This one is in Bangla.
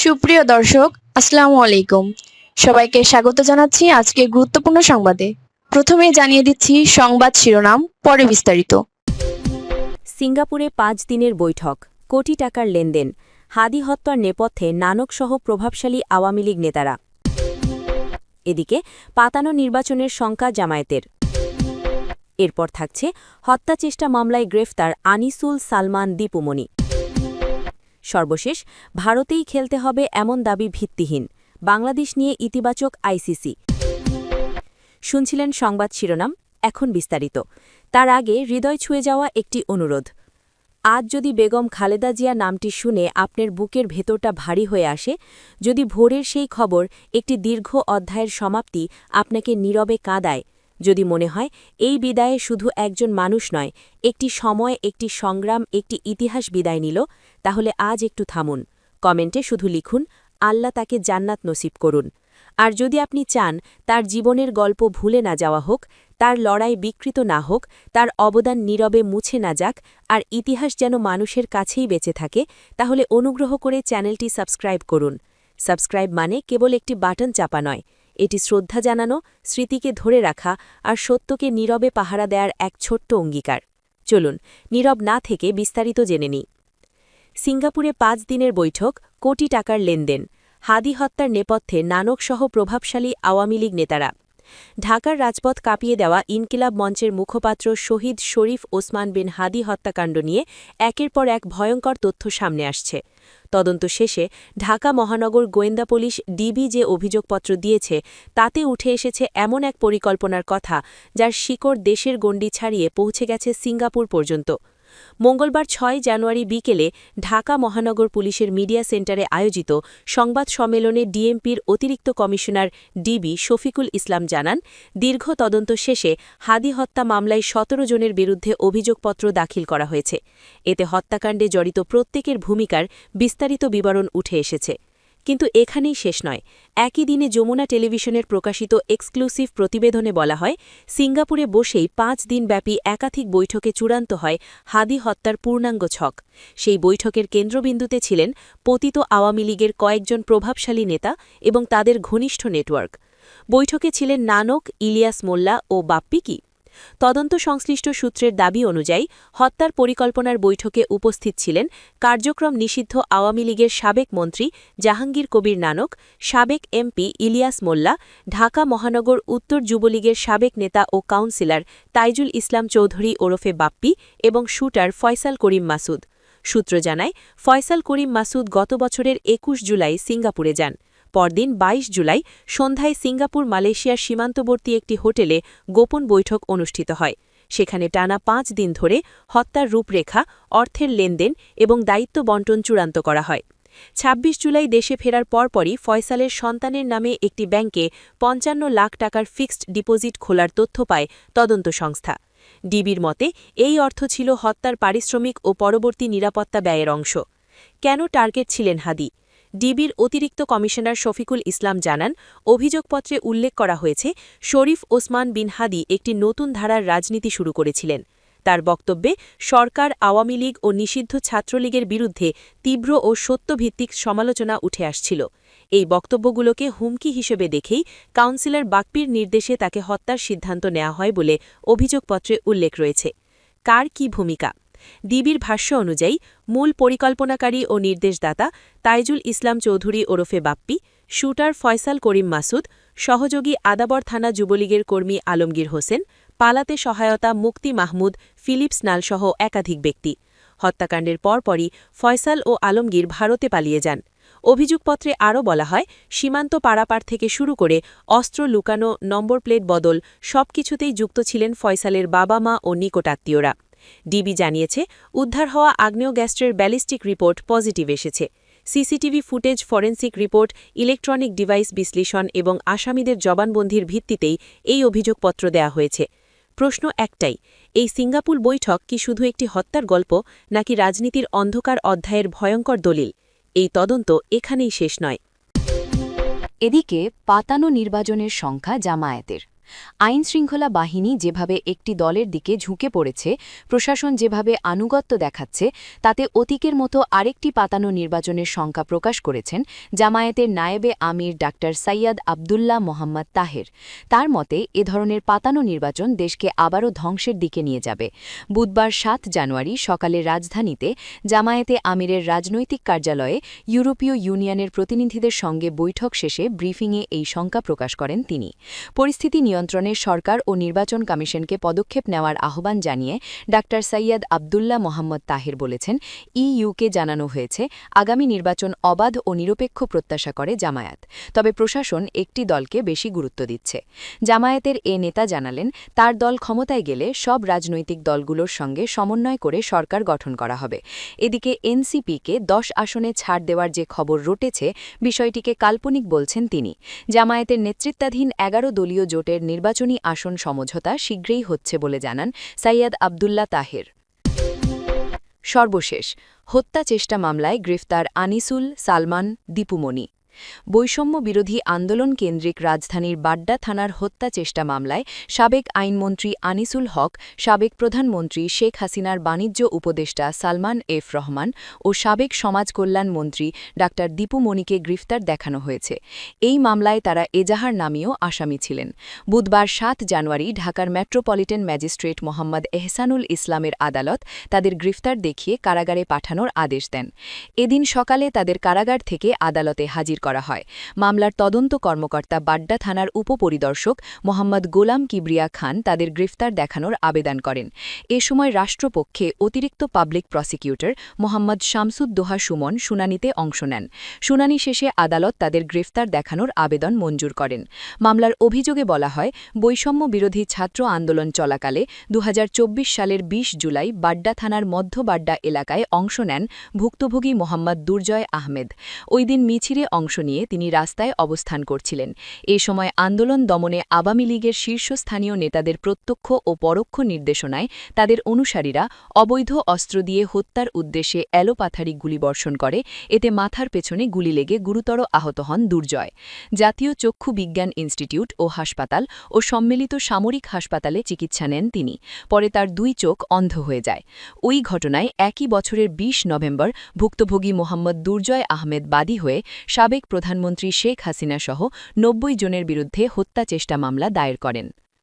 সুপ্রিয় দর্শক, আসসালামু আলাইকুম। সবাইকে স্বাগত জানাচ্ছি আজকে গুরুত্বপূর্ণ সংবাদে। প্রথমেই জানিয়ে দিচ্ছি সংবাদ শিরোনাম, পরে বিস্তারিত। সিঙ্গাপুরে ৫ দিনের বৈঠক, কোটি টাকার লেনদেন, হাদি হত্যার নেপথ্যে নানকসহ প্রভাবশালী আওয়ামী লীগ নেতারা। এদিকে পাতানো নির্বাচনের শঙ্কা জামায়াতের। এরপর থাকছে হত্যাচেষ্টা মামলায় গ্রেফতার আনিসুল সালমান দীপুমণি। সর্বশেষ, ভারতেই খেলতে হবে এমন দাবি ভিত্তিহীন, বাংলাদেশ নিয়ে ইতিবাচক আইসিসি। শুনছিলেন সংবাদ শিরোনাম, এখন বিস্তারিত। তার আগে হৃদয় ছুঁয়ে যাওয়া একটি অনুরোধ। আজ যদি বেগম খালেদা জিয়া নামটি শুনে আপনার বুকের ভেতরটা ভারী হয়ে আসে, যদি ভোরের সেই খবর একটি দীর্ঘ অধ্যায়ের সমাপ্তি আপনাকে নীরবে কাঁদায়, যদি মনে হয় এই বিদায়ে শুধু একজন মানুষ নয়, একটি সময়, একটি সংগ্রাম, একটি ইতিহাস বিদায় নিল, তাহলে আজ একটু থামুন। কমেন্টে শুধু লিখুন, আল্লাহ তাকে জান্নাত নসিব করুন। আর যদি আপনি চান তার জীবনের গল্প ভুলে না যাওয়া হোক, তার লড়াই বিকৃত না হোক, তার অবদান নীরবে মুছে না যাক, আর ইতিহাস যেন মানুষের কাছেই বেঁচে থাকে, তাহলে অনুগ্রহ করে চ্যানেলটি সাবস্ক্রাইব করুন। সাবস্ক্রাইব মানে কেবল একটি বাটন চাপা নয়, এটি শ্রদ্ধা জানানো, স্মৃতিকে ধরে রাখা আর সত্যকে নীরবে পাহারা দেওয়ার এক ছোট্ট অঙ্গীকার। চলুন নীরব না থেকে বিস্তারিত জেনে নিই। সিঙ্গাপুরে ৫ দিনের বৈঠক, কোটি টাকার লেনদেন, হাদি হত্যার নেপথ্যে নানকসহ প্রভাবশালী আওয়ামী লীগ নেতারা। ঢাকার রাজপথ কাঁপিয়ে দেওয়া ইনকিলাব মঞ্চের মুখপাত্র শহীদ শরীফ ওসমান বিন হাদি হত্যাকাণ্ড নিয়ে একের পর এক ভয়ঙ্কর তথ্য সামনে আসছে। তদন্ত শেষে ঢাকা মহানগর গোয়েন্দা পুলিশ ডিবি যে অভিযোগপত্র দিয়েছে, তাতে উঠে এসেছে এমন এক পরিকল্পনার কথা, যার শিকড় দেশের গণ্ডি ছাড়িয়ে পৌঁছে গেছে সিঙ্গাপুর পর্যন্ত। মঙ্গলবার ৬ জানুয়ারি বিকেলে ঢাকা মহানগর পুলিশের মিডিয়া সেন্টারে আয়োজিত সংবাদ সম্মেলনে ডিএমপির অতিরিক্ত কমিশনার ডিবি শফিকুল ইসলাম জানান, দীর্ঘ তদন্ত শেষে হাদি হত্যা মামলায় ১৭ জনের বিরুদ্ধে অভিযোগপত্র দাখিল করা হয়েছে। এতে হত্যাকাণ্ডে জড়িত প্রত্যেকের ভূমিকার বিস্তারিত বিবরণ উঠে এসেছে। কিন্তু এখানেই শেষ নয়। একই দিনে যমুনা টেলিভিশনের প্রকাশিত এক্সক্লুসিভ প্রতিবেদনে বলা হয়, সিঙ্গাপুরে বসেই ৫ দিনব্যাপী একাধিক বৈঠকে চূড়ান্ত হয় হাদি হত্যার পূর্ণাঙ্গ ছক। সেই বৈঠকের কেন্দ্রবিন্দুতে ছিলেন পতিত আওয়ামী লীগের কয়েকজন প্রভাবশালী নেতা এবং তাদের ঘনিষ্ঠ নেটওয়ার্ক। বৈঠকে ছিলেন নানক, ইলিয়াস মোল্লা ও বাপ্পি কি। তদন্ত সংশ্লিষ্ট সূত্রের দাবি অনুযায়ী হত্যার পরিকল্পনার বৈঠকে উপস্থিত ছিলেন কার্যক্রম নিষিদ্ধ আওয়ামী লীগের সাবেক মন্ত্রী জাহাঙ্গীর কবির নানক, সাবেক এমপি ইলিয়াস মোল্লা, ঢাকা মহানগর উত্তর যুবলীগের সাবেক নেতা ও কাউন্সিলর তাইজুল ইসলাম চৌধুরী ওরফে বাপ্পি এবং শুটার ফয়সাল করিম মাসুদ। সূত্র জানায়, ফয়সাল করিম মাসুদ গত বছরের ২১ জুলাই সিঙ্গাপুরে যান। পরদিন ২২ জুলাই সন্ধ্যায় সিঙ্গাপুর মালয়েশিয়ার সীমান্তবর্তী একটি হোটেলে গোপন বৈঠক অনুষ্ঠিত হয়। সেখানে টানা ৫ দিন ধরে হত্যার রূপরেখা, অর্থের লেনদেন এবং দায়িত্ব বণ্টন চূড়ান্ত করা হয়। ২৬ জুলাই দেশে ফেরার পরপরই ফয়সালের সন্তানের নামে একটি ব্যাংকে ৫৫ লাখ টাকার ফিক্সড ডিপোজিট খোলার তথ্য পায় তদন্ত সংস্থা। ডিবির মতে এই অর্থ ছিল হত্যার পারিশ্রমিক ও পরবর্তী নিরাপত্তা ব্যয়ের অংশ। কেন টার্গেট ছিলেন হাদি? ডিবির অতিরিক্ত কমিশনার শফিকুল ইসলাম জানান, অভিযোগপত্রে উল্লেখ করা হয়েছে, শরীফ ওসমান বিন হাদি একটি নতুন ধারার রাজনীতি শুরু করেছিলেন। তার বক্তব্যে সরকার, আওয়ামী লীগ ও নিষিদ্ধ ছাত্রলীগের বিরুদ্ধে তীব্র ও সত্যভিত্তিক সমালোচনা উঠে আসছিল। এই বক্তব্যগুলোকে হুমকি হিসেবে দেখেই কাউন্সিলর বাপ্পির নির্দেশে তাকে হত্যার সিদ্ধান্ত নেওয়া হয় বলে অভিযোগপত্রে উল্লেখ রয়েছে। কার কি ভূমিকা? ডিবির ভাষ্য অনুযায়ী মূল পরিকল্পনাকারী ও নির্দেশদাতা তাইজুল ইসলাম চৌধুরী ওরফে বাপ্পি, শুটার ফয়সাল করিম মাসুদ, সহযোগী আদাবর থানা যুবলীগের কর্মী আলমগীর হোসেন, পালাতে সহায়তা মুক্তি মাহমুদ, ফিলিপস নালসহ একাধিক ব্যক্তি। হত্যাকাণ্ডের পরপরই ফয়সাল ও আলমগীর ভারতে পালিয়ে যান। অভিযোগপত্রে আরও বলা হয়, সীমান্ত পারাপার থেকে শুরু করে অস্ত্র লুকানো, নম্বর প্লেট বদল সবকিছুতেই যুক্ত ছিলেন ফয়সালের বাবা মা ও নিকটাত্মীয়রা। ডিবি জানিয়েছে, উদ্ধার হওয়া আগ্নেয়গ্যাস্ট্রের ব্যালিস্টিক রিপোর্ট পজিটিভ এসেছে। CCTV footage, forensic report, electronic device বিশ্লেষণ এবং আসামিদের জবানবন্দির ভিত্তিতেই এই অভিযোগপত্র দেয়া হয়েছে। প্রশ্ন একটাই, এই সিঙ্গাপুর বৈঠক কি শুধু একটি হত্যার গল্প, নাকি রাজনীতির অন্ধকার অধ্যায়ের ভয়ঙ্কর দলিল? এই তদন্ত এখানেই শেষ নয়। এদিকে পাতানো নির্বাচনের সংখ্যা জামায়াতের। আইনশৃঙ্খলা বাহিনী যেভাবে একটি দলের দিকে ঝুঁকে পড়েছে, প্রশাসন যেভাবে আনুগত্য দেখাচ্ছে, তাতে অতীকের মতো আরেকটি পাতানো নির্বাচনের শঙ্কা প্রকাশ করেছেন জামায়াতের নায়েবে আমির ডাক্তার সৈয়দ আবদুল্লাহ মোহাম্মদ তাহের। তার মতে এ ধরনের পাতানো নির্বাচন দেশকে আবারও ধ্বংসের দিকে নিয়ে যাবে। বুধবার ৭ জানুয়ারি সকালে রাজধানীতে জামায়াতে আমিরের রাজনৈতিক কার্যালয়ে ইউরোপীয় ইউনিয়নের প্রতিনিধিদের সঙ্গে বৈঠক শেষে ব্রিফিংয়ে এই শঙ্কা প্রকাশ করেন তিনি। পরিস্থিতি নিয়ন্ত্রণে সরকার ও নির্বাচন কমিশনকে পদক্ষেপ নেওয়ার আহ্বান জানিয়ে ডাক্তার সৈয়দ আবদুল্লাহ মোহাম্মদ তাহের বলেছেন, ইইউকে জানানো হয়েছে আগামী নির্বাচন অবাধ ও নিরপেক্ষ প্রত্যাশা করে জামায়াত, তবে প্রশাসন একটি দলকে বেশি গুরুত্ব দিচ্ছে। জামায়াতের এ নেতা জানালেন, তার দল ক্ষমতায় গেলে সব রাজনৈতিক দলগুলোর সঙ্গে সমন্বয় করে সরকার গঠন করা হবে। এদিকে এনসিপিকে ১০ আসনে ছাড় দেওয়ার যে খবর রটেছে, বিষয়টিকে কাল্পনিক বলছেন তিনি। জামায়াতের নেতৃত্বাধীন ১১ দলীয় জোটের নির্বাচনী আসন সমঝোতা শীঘ্রই হচ্ছে বলে জানান সৈয়দ আবদুল্লাহ তাহের। সর্বশেষ, হত্যা চেষ্টা মামলায় গ্রেফতার আনিসুল, সালমান, দীপুমণি। বৈষম্য বিরোধী আন্দোলন কেন্দ্রিক রাজধানীর বাড্ডা থানার হত্যা চেষ্টা মামলায় সাবেক আইনমন্ত্রী আনিসুল হক, সাবেক প্রধানমন্ত্রী শেখ হাসিনার বাণিজ্য উপদেষ্টা সালমান এফ রহমান ও সাবেক সমাজ কল্যাণ মন্ত্রী ডাক্তার দীপুমণিকে গ্রেফতার দেখানো হয়েছে। এই মামলায় তারা এজাহার নামীয় আসামি ছিলেন। বুধবার ৭ জানুয়ারি ঢাকার মেট্রোপলিটন ম্যাজিস্ট্রেট মোহাম্মদ এহসানুল ইসলামের আদালত তাদের গ্রেফতার দেখিয়ে কারাগারে পাঠানোর আদেশ দেন। এদিন সকালে তাদের কারাগার থেকে আদালতে হাজির করা হয়। মামলার তদন্ত কর্মকর্তা বাড্ডা থানার উপপরিদর্শক মোহাম্মদ গোলাম কিবরিয়া খান তাদের গ্রেফতার দেখানোর আবেদন করেন। এ সময় রাষ্ট্রপক্ষে অতিরিক্ত পাবলিক প্রসিকিউটর মোহাম্মদ শামসুদ্দোহা সুমন শুনানিতে অংশ নেন। শুনানি শেষে আদালত তাদের গ্রেফতার দেখানোর আবেদন মঞ্জুর করেন। মামলার অভিযোগে বলা হয়, বৈষম্য বিরোধী ছাত্র আন্দোলন চলাকালে ২০২৪ সালের ২০ জুলাই বাড্ডা থানার মধ্য বাড্ডা এলাকায় অংশ নেন ভুক্তভোগী মোহাম্মদ দুর্জয় আহমেদ। ওই দিন মিছিলে অংশ নিয়ে তিনি রাস্তায় অবস্থান করছিলেন। এ সময় আন্দোলন দমনে আওয়ামী লীগের শীর্ষস্থানীয় নেতাদের প্রত্যক্ষ ও পরোক্ষ নির্দেশনায় তাদের অনুসারীরা অবৈধ অস্ত্র দিয়ে হত্যার উদ্দেশ্যে এলোপাথারি গুলিবর্ষণ করে। এতে মাথার পেছনে গুলি লেগে গুরুতর আহত হন দুর্জয়। জাতীয় চক্ষু বিজ্ঞান ইনস্টিটিউট ও হাসপাতাল ও সম্মিলিত সামরিক হাসপাতালে চিকিৎসা নেন তিনি। পরে তার ২ চোখ অন্ধ হয়ে যায়। ওই ঘটনায় একই বছরের ২০ নভেম্বর ভুক্তভোগী মোহাম্মদ দুর্জয় আহমেদ বাদী হয়ে সাবেক প্রধানমন্ত্রী শেখ হাসিনা সহ ৯০ জনের বিরুদ্ধে হত্যা চেষ্টা মামলা দায়ের করেন।